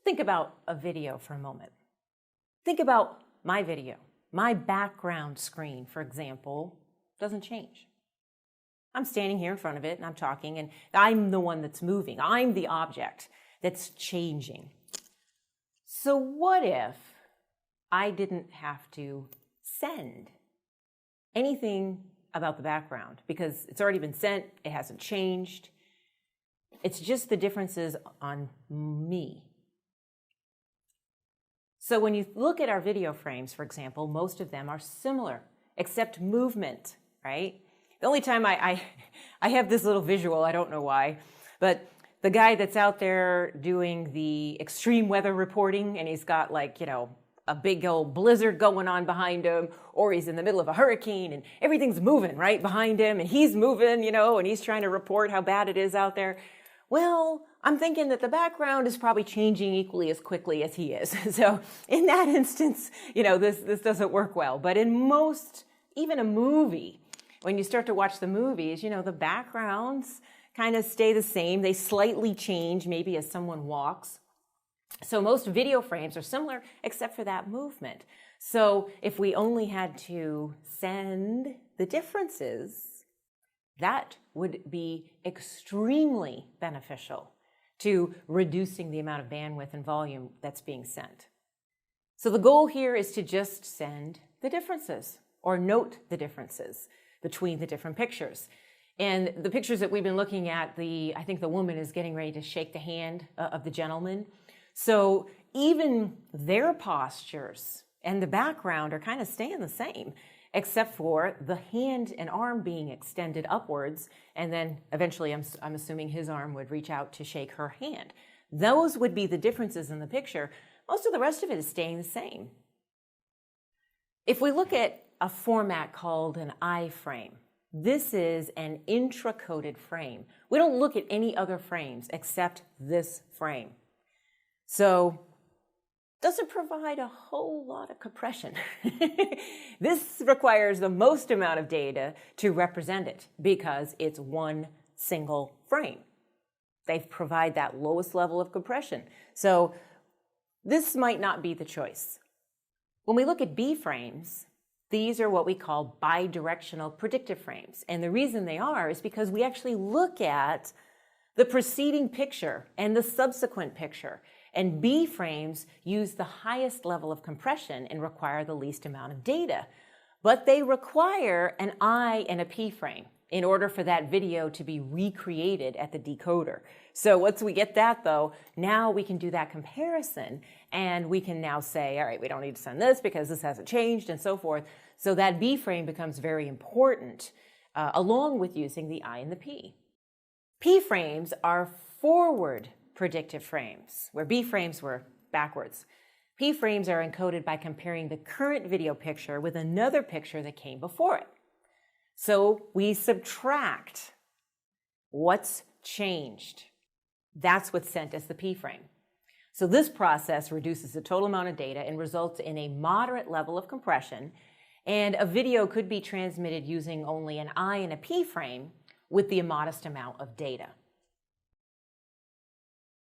think about a video for a moment. Think about my video. My background screen, for example, doesn't change. I'm standing here in front of it and I'm talking, and I'm the one that's moving. I'm the object that's changing. So what if I didn't have to send anything about the background because it's already been sent, it hasn't changed. It's just the differences on me. So when you look at our video frames, for example, most of them are similar, except movement, right? The only time I have this little visual, I don't know why, but the guy that's out there doing the extreme weather reporting, and he's got like, a big old blizzard going on behind him, or he's in the middle of a hurricane and everything's moving right behind him and he's moving, and he's trying to report how bad it is out there. Well, I'm thinking that the background is probably changing equally as quickly as he is. So in that instance, this doesn't work well. But in most, even a movie, when you start to watch the movies, the backgrounds kind of stay the same. They slightly change, maybe as someone walks. So most video frames are similar, except for that movement. So if we only had to send the differences, that would be extremely beneficial to reducing the amount of bandwidth and volume that's being sent. So the goal here is to just send the differences or note the differences between the different pictures. And the pictures that we've been looking at, I think the woman is getting ready to shake the hand of the gentleman. So even their postures and the background are kind of staying the same, except for the hand and arm being extended upwards, and then eventually I'm assuming his arm would reach out to shake her hand. Those would be the differences in the picture. Most of the rest of it is staying the same. If we look at a format called an iframe, this is an intra-coded frame. We don't look at any other frames except this frame. So doesn't provide a whole lot of compression. This requires the most amount of data to represent it because it's one single frame. They provide that lowest level of compression. So this might not be the choice. When we look at B frames, these are what we call bidirectional predictive frames. And the reason they are is because we actually look at the preceding picture and the subsequent picture. And B frames use the highest level of compression and require the least amount of data. But they require an I and a P frame in order for that video to be recreated at the decoder. So once we get that though, now we can do that comparison and we can now say, all right, we don't need to send this because this hasn't changed and so forth. So that B frame becomes very important along with using the I and the P. P frames are forward predictive frames, where B frames were backwards. P frames are encoded by comparing the current video picture with another picture that came before it. So we subtract what's changed. That's what's sent as the P frame. So this process reduces the total amount of data and results in a moderate level of compression, and a video could be transmitted using only an I and a P frame with the modest amount of data.